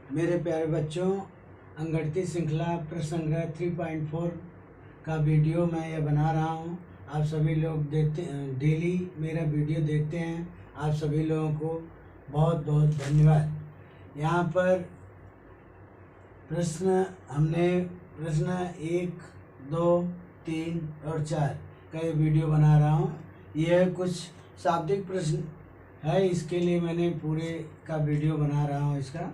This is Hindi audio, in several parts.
मेरे प्यारे बच्चों, अंगड़ती श्रृंखला प्रश्न संग्रह 3.4 का वीडियो मैं ये बना रहा हूँ। आप सभी लोग देखते डेली मेरा वीडियो देखते हैं। आप सभी लोगों को बहुत बहुत धन्यवाद। यहाँ पर हमने प्रश्न 1, 2, 3 और 4 का ये वीडियो बना रहा हूँ। यह कुछ शाब्दिक प्रश्न है, इसके लिए मैंने पूरे का वीडियो बना रहा हूँ। इसका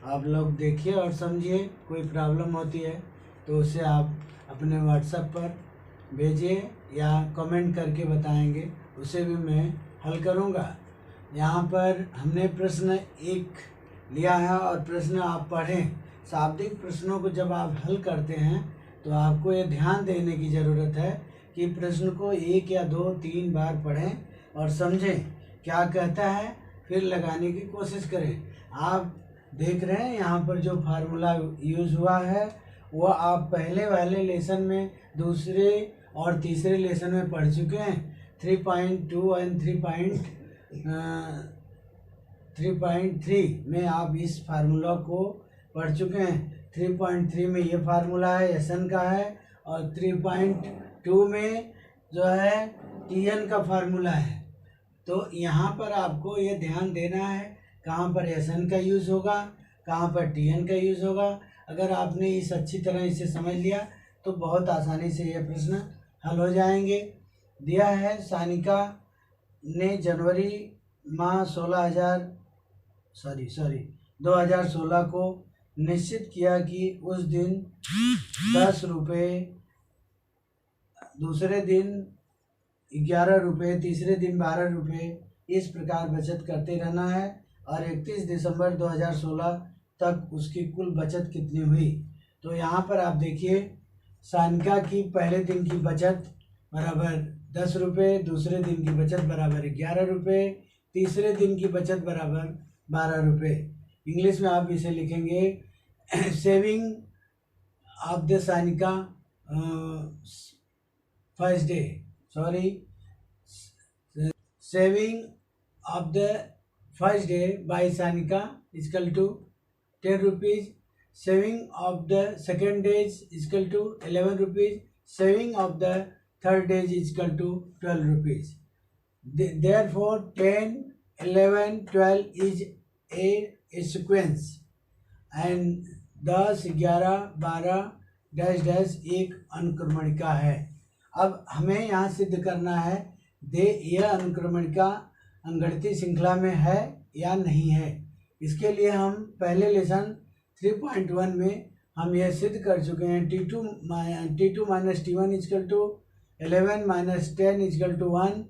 आप लोग देखिए और समझिए। कोई प्रॉब्लम होती है तो उसे आप अपने व्हाट्सएप पर भेजिए या कमेंट करके बताएंगे, उसे भी मैं हल करूँगा। यहाँ पर हमने प्रश्न 1 लिया है और प्रश्न आप पढ़ें। शाब्दिक प्रश्नों को जब आप हल करते हैं तो आपको ये ध्यान देने की ज़रूरत है कि प्रश्न को 1 या 2, 3 बार पढ़ें और समझें क्या कहता है, फिर लगाने की कोशिश करें। आप देख रहे हैं यहाँ पर जो फार्मूला यूज़ हुआ है वो आप पहले वाले लेसन में, दूसरे और तीसरे लेसन में पढ़ चुके हैं। 3.2 एंड 3.3 में आप इस फार्मूला को पढ़ चुके हैं। 3.3 में ये फार्मूला है, एसन का है, और 3.2 में जो है टीएन का फार्मूला है। तो यहाँ पर आपको ये ध्यान देना है कहाँ पर एसन का यूज़ होगा, कहाँ पर टीएन का यूज़ होगा। अगर आपने इस अच्छी तरह इसे समझ लिया तो बहुत आसानी से ये प्रश्न हल हो जाएंगे। दिया है सानिका ने जनवरी माह 2016 को निश्चित किया कि उस दिन 10 रुपये, दूसरे दिन 11 रुपये, तीसरे दिन 12 रुपये, इस प्रकार बचत करते रहना है और 31 दिसंबर 2016 तक उसकी कुल बचत कितनी हुई। तो यहाँ पर आप देखिए, सानिका की पहले दिन की बचत बराबर 10 रुपये, दूसरे दिन की बचत बराबर 11 रुपये, तीसरे दिन की बचत बराबर 12 रुपये। इंग्लिश में आप इसे लिखेंगे saving of the Sanika first day, saving of the first day by Sanika is equal to 10 rupees. Saving of the second day is equal to 11 rupees. Saving of the third day is equal to 12 rupees. Therefore 10, 11, 12 is a sequence and 10, 11, 12 dash dash एक अनुक्रमणिका है। अब हमें यहाँ सिद्ध करना है यह अनुक्रमणिका अंगड़ती श्रृंखला में है या नहीं है। इसके लिए हम पहले लेसन 3.1 में हम यह सिद्ध कर चुके हैं। T2 minus T1 equal to 11 minus 10 equal to 1,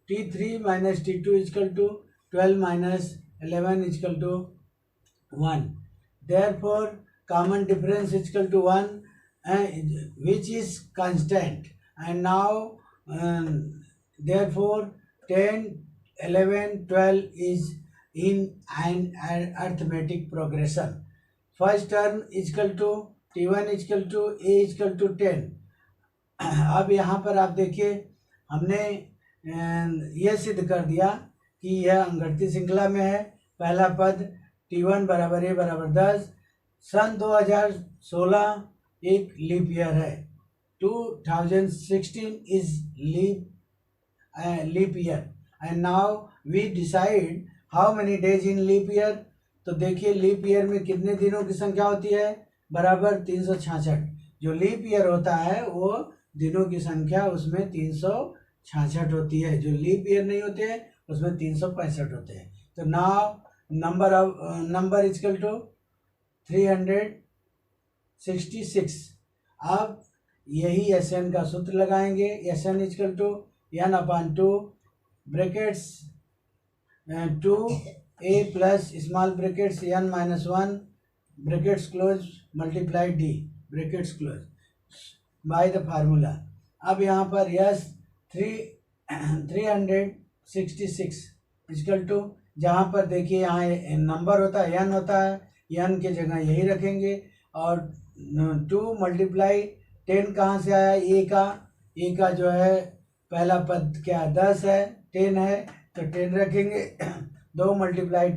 T3 minus T2 equal to 12 minus 11 equal to 1। Therefore common difference equal to 1 which is constant, and now therefore 10, 11, 12 is in an arithmetic progression. First term is equal to T1 is equal to A is equal to 10। अब यहाँ पर आप देखिए, हमने यह सिद्ध कर दिया कि यह अंगड़ती श्रृंखला में है। पहला पद T1 बराबर A बराबर 10। सन 2016 एक लीप ईयर है। 2016 is leap year and now we decide how many days in leap year। तो देखिए लीप ईयर में कितने दिनों की संख्या होती है, बराबर 366। जो लीप ईयर होता है वो दिनों की संख्या उसमें 366 होती है। जो लीप ईयर नहीं होते हैं उसमें 365 होते हैं। तो नाउ नंबर इजकल टू 366। अब यही एन का सूत्र लगाएंगे। N equal to n/2 brackets 2a plus small brackets n-1 brackets close multiply d brackets close by the formula. अब यहाँ पर 366 इजकल टू, जहाँ पर देखिए यहाँ नंबर होता है, n होता है, n के जगह यही रखेंगे और 2 मल्टीप्लाई 10 कहाँ से आया, ए का जो है पहला पद क्या 10 है, 10 है तो 10 रखेंगे। 2 मल्टीप्लाई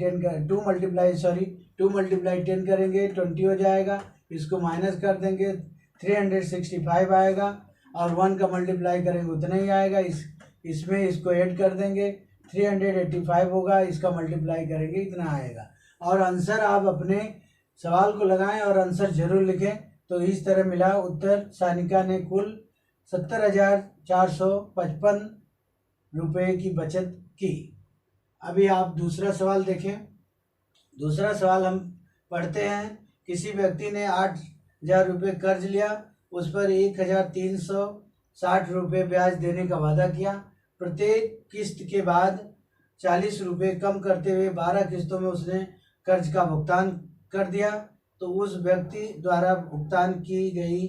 2 × 10 करेंगे 20 हो जाएगा, इसको माइनस कर देंगे 365 आएगा, और 1 का मल्टीप्लाई करेंगे उतना ही आएगा। इसमें इसको ऐड कर देंगे 385 होगा, इसका मल्टीप्लाई करेंगे इतना आएगा। और आंसर आप अपने सवाल को लगाएं और आंसर जरूर लिखें। तो इस तरह मिला उत्तर, सानिका ने कुल 70,455 रुपये की बचत की। अभी आप दूसरा सवाल देखें। दूसरा सवाल हम पढ़ते हैं। किसी व्यक्ति ने 8,000 रुपये कर्ज लिया, उस पर 1,360 रुपये ब्याज देने का वादा किया। प्रत्येक किस्त के बाद 40 रुपये कम करते हुए 12 किस्तों में उसने कर्ज का भुगतान कर दिया। तो उस व्यक्ति द्वारा भुगतान की गई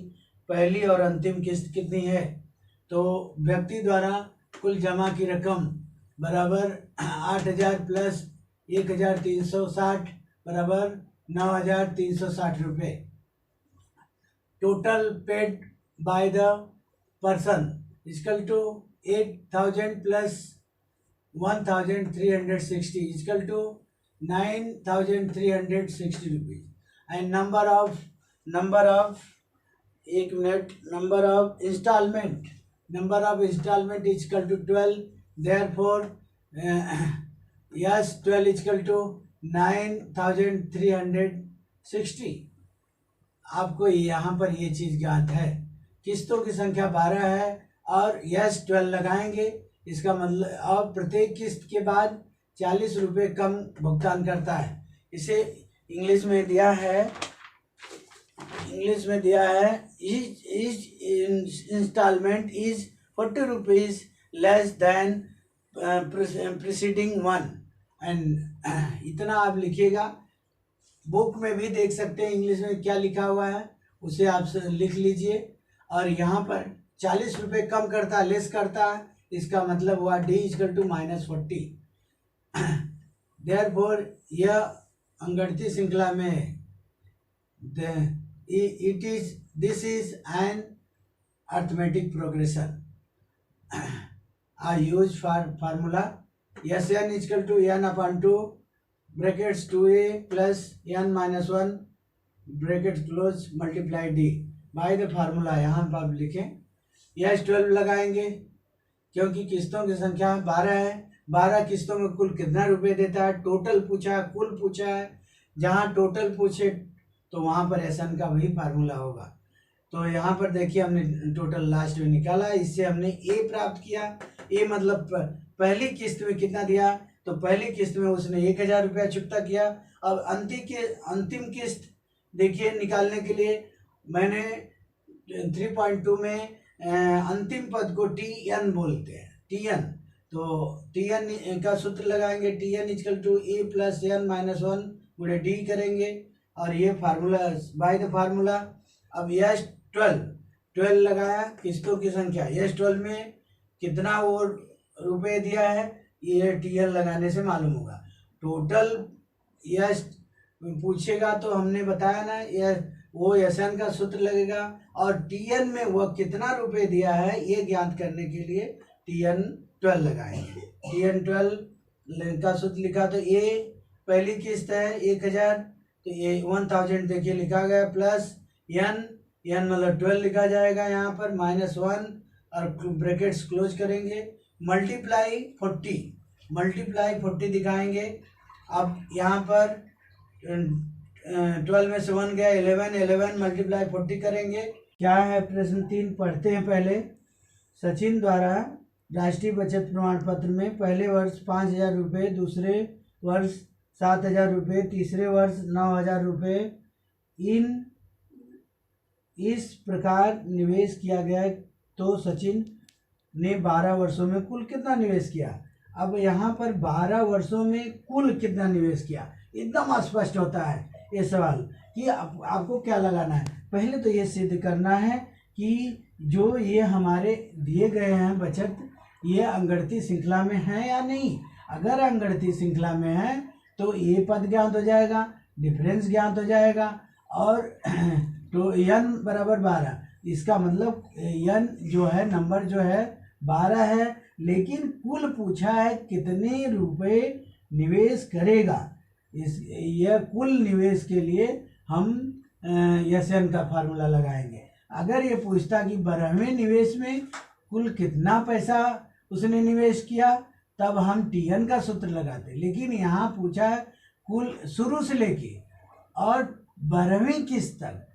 पहली और अंतिम किस्त कितनी है? तो व्यक्ति द्वारा कुल जमा की रकम बराबर 8,000 प्लस 1,360 बराबर 9,360 रुपये। Total paid by the person equal to 8,000 plus 1,360 equal to 9,360 rupees. And number of instalment equal to 12। Therefore S 12 equal to 9,360। आपको यहाँ पर ये चीज़ ज्ञात है, किस्तों की संख्या 12 है और यस 12 लगाएंगे, इसका मतलब और प्रत्येक किस्त के बाद 40 रुपये कम भुगतान करता है। इसे इंग्लिश में दिया है each instalment is 40 rupees less than preceding one. And इतना आप लिखिएगा। बुक में भी देख सकते हैं इंग्लिश में क्या लिखा हुआ है, उसे आप लिख लीजिए। और यहाँ पर 40 रुपये कम करता है, लेस करता है, इसका मतलब हुआ D इक्वल टू -40। देयरफॉर यह अंगड़ती श्रृंखला में this is an arithmetic progression. I use formula S N equal to n/2 brackets 2a plus n-1 bracket close multiply d by the formula. यहाँ पर आप लिखें यस 12 लगाएंगे क्योंकि किस्तों की संख्या 12 है। 12 किस्तों में कुल कितना रुपए देता है, टोटल पूछा है, कुल पूछा है। जहाँ टोटल पूछे तो वहाँ पर एसन का वही फार्मूला होगा। तो यहाँ पर देखिए हमने टोटल लास्ट में निकाला, इससे हमने ए प्राप्त किया। ए मतलब पहली किस्त में कितना दिया, तो पहली किस्त में उसने 1,000 रुपया चुकता किया। अब अंतिम किस्त देखिए निकालने के लिए मैंने 3.2 में अंतिम पद को TN बोलते हैं, TN। तो TN का सूत्र लगाएंगे, TN equal to A plus n-1 पूरे D करेंगे और ये फार्मूला बाय द फार्मूला। अब यस 12 लगाया, किस्तों की संख्या यस 12 में कितना वो रुपए दिया है ये TN लगाने से मालूम होगा। टोटल यस पूछेगा तो हमने बताया ना, यह वो एसन का सूत्र लगेगा और TN में वह कितना रुपए दिया है ये ज्ञात करने के लिए TN 12 लगाएंगे। TN 12 का सूत्र लिखा तो ये पहली किस्त है 1,000, तो ये 1,000 देखिए लिखा गया, प्लस n मतलब 12 लिखा जाएगा यहाँ पर, -1 और ब्रैकेट्स क्लोज करेंगे, मल्टीप्लाई 40 दिखाएंगे। अब यहाँ पर 12 में से 1 गया 11 मल्टीप्लाई 40 करेंगे। क्या है प्रश्न 3 पढ़ते हैं पहले। सचिन द्वारा राष्ट्रीय बचत प्रमाण पत्र में पहले वर्ष 5,000 रुपये, दूसरे वर्ष 7,000 रुपये, तीसरे वर्ष 9,000 रुपये इस प्रकार निवेश किया गया, तो सचिन ने 12 वर्षों में कुल कितना निवेश किया। अब यहाँ पर 12 वर्षों में कुल कितना निवेश किया एकदम स्पष्ट होता है ये सवाल कि आपको क्या लगाना है। पहले तो ये सिद्ध करना है कि जो ये हमारे दिए गए हैं बचत, ये अंगड़ती श्रृंखला में है या नहीं। अगर अंगड़ती श्रृंखला में है तो ये पद ज्ञात हो जाएगा, डिफरेंस ज्ञात हो जाएगा और तो n बराबर 12, इसका मतलब n जो है नंबर जो है 12 है, लेकिन कुल पूछा है कितने रुपए निवेश करेगा। इस यह कुल निवेश के लिए हम एसएन का फार्मूला लगाएंगे। अगर ये पूछता कि 12वें निवेश में कुल कितना पैसा उसने निवेश किया, तब हम टीएन का सूत्र लगाते। लेकिन यहाँ पूछा है कुल शुरू से लेके और 12वीं किस्त तक,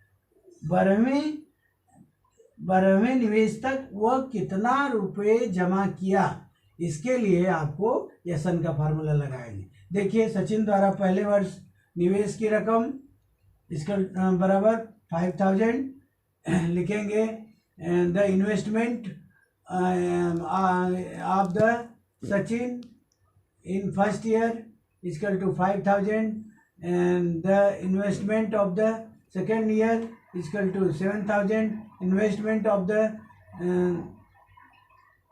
12वें निवेश तक वह कितना रुपए जमा किया, इसके लिए आपको एसएन का फार्मूला लगाएंगे। देखिए, सचिन द्वारा पहले वर्ष निवेश की रकम इसका बराबर 5000 लिखेंगे। The investment of the Sachin in first year equal to 5000 and the investment of the second year is equal to 7000, investment of the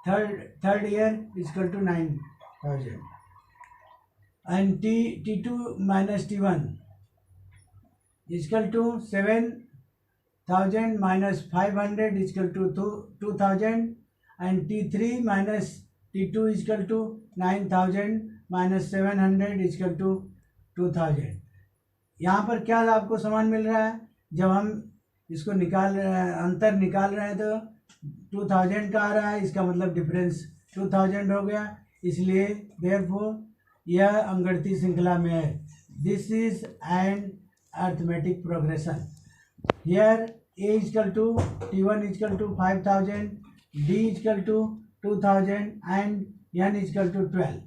third year is equal to 9000, and T2 minus T1 is equal to 7000 minus 500 is equal to 2000, and T3 minus T2 is equal to 9000 minus 700 is equal to 2000। यहाँ पर क्या आपको समान मिल रहा है? जब हम इसको अंतर निकाल रहे हैं तो 2000 का आ रहा है, इसका मतलब डिफरेंस 2000 हो गया। इसलिए देयरफॉर यह अंगगणितीय श्रृंखला में है। This is an arithmetic progression. Here A equal to T1 equal to 5000, D equal to 2000 and N equal to 12।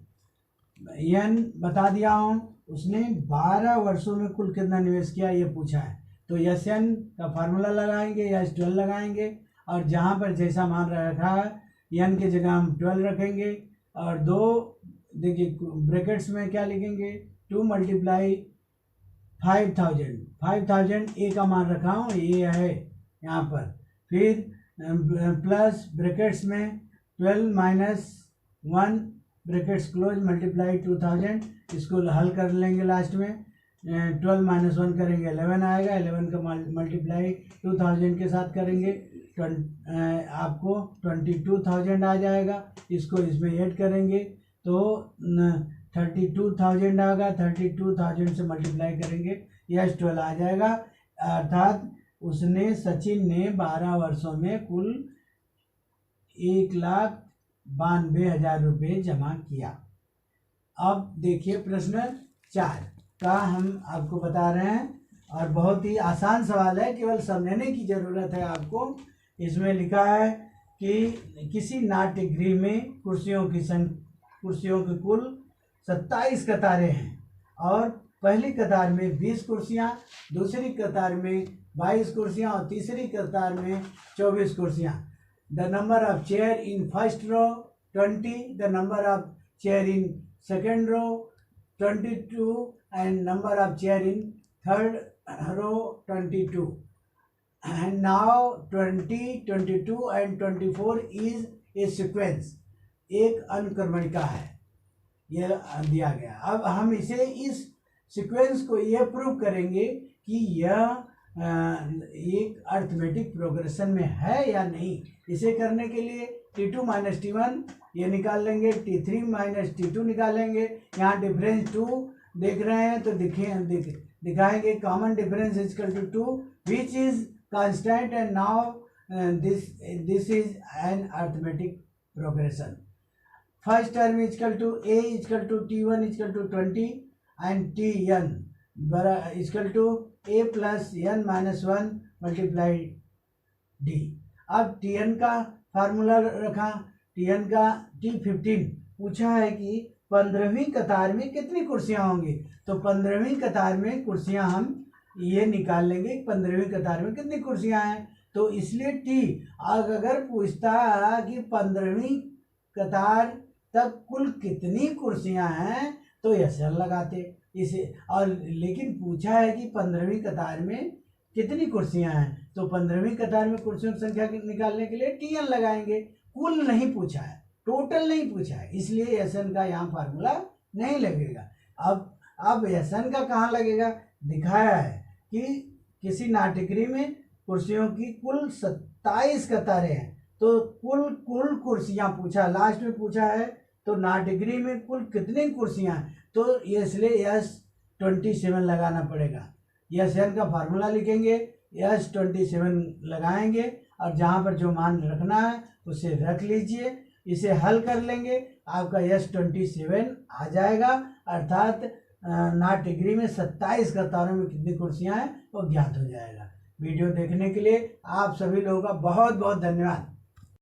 N बता दिया हूँ, उसने 12 वर्षों में कुल कितना निवेश किया ये पूछा है। तो एसएन का फार्मूला लगाएंगे या 12 लगाएंगे, और जहाँ पर जैसा मान रखा है एन की जगह हम 12 रखेंगे, और दो देखिए ब्रैकेट्स में क्या लिखेंगे, 2 मल्टीप्लाई 5000 ए का मान रखा हूँ, ये है यहाँ पर। फिर प्लस ब्रैकेट्स में 12 माइनस 1 ब्रैकेट्स क्लोज मल्टीप्लाई 2000, इसको हल कर लेंगे लास्ट में। 12 माइनस 1 करेंगे 11 आएगा, 11 का मल्टीप्लाई 2000 के साथ करेंगे आपको 22000 आ जाएगा। इसको इसमें ऐड करेंगे तो 32000 आएगा, 32000 से मल्टीप्लाई करेंगे यह 12 आ जाएगा। अर्थात सचिन ने 12 वर्षों में कुल 1,92,000 रुपये जमा किया। अब देखिए प्रश्न 4 का हम आपको बता रहे हैं, और बहुत ही आसान सवाल है, केवल समझने की ज़रूरत है आपको। इसमें लिखा है कि किसी नाट्यगृह में कुर्सियों की कुल 27 कतारें हैं, और पहली कतार में 20 कुर्सियाँ, दूसरी कतार में 22 कुर्सियाँ और तीसरी कतार में 24 कुर्सियाँ। The number of chair in first row 20, the number of chair in second row 22, and number of chair in third row 22, and now 20, 22 and 24 is a sequence, एक अनुक्रमणिका है, यह दिया गया। अब हम इस सीक्वेंस को यह प्रूव करेंगे कि यह एक अर्थमेटिक प्रोग्रेशन में है या नहीं। इसे करने के लिए T2 माइनस T1 ये निकाल लेंगे, T3 माइनस T2 निकालेंगे। यहाँ डिफरेंस 2 देख रहे हैं तो दिखाएंगे common difference equal to 2 which is constant, and now this is an arithmetic progression. First term equal to A equal to T1 equal to 20 and Tn equal to A plus n minus 1 multiply D। अब Tn का फार्मूला रखा, Tn का T15 पूछा है कि 15वीं कतार में कितनी कुर्सियां होंगी। तो 15वीं कतार में कुर्सियां हम ये निकाल लेंगे, 15वीं कतार में कितनी कुर्सियां हैं। तो इसलिए टी अगर पूछता कि 15वीं कतार तक कुल कितनी कुर्सियां हैं तो एसएल लगाते इसे, और लेकिन पूछा है कि 15वीं कतार में कितनी कुर्सियां हैं, तो 15वीं कतार में कुर्सियों की संख्या निकालने के लिए टीएन लगाएंगे। कुल नहीं पूछा है, टोटल नहीं पूछा है, इसलिए एसएन का यहाँ फार्मूला नहीं लगेगा। अब एसएन का कहाँ लगेगा, दिखाया है कि किसी नाट्यगृह में कुर्सियों की कुल 27 कतारें हैं, तो कुल कुर्सियाँ पूछा, लास्ट में पूछा है तो नाट्यगृह में कुल कितनी कुर्सियाँ हैं, तो इसलिए 27 लगाना पड़ेगा। यस एन का फार्मूला लिखेंगे, S27 लगाएंगे और जहाँ पर जो मान रखना है उसे रख लीजिए। इसे हल कर लेंगे, आपका S27 आ जाएगा, अर्थात नॉट डिग्री में 27 कतारों में कितनी कुर्सियाँ हैं वो ज्ञात हो जाएगा। वीडियो देखने के लिए आप सभी लोगों का बहुत बहुत धन्यवाद।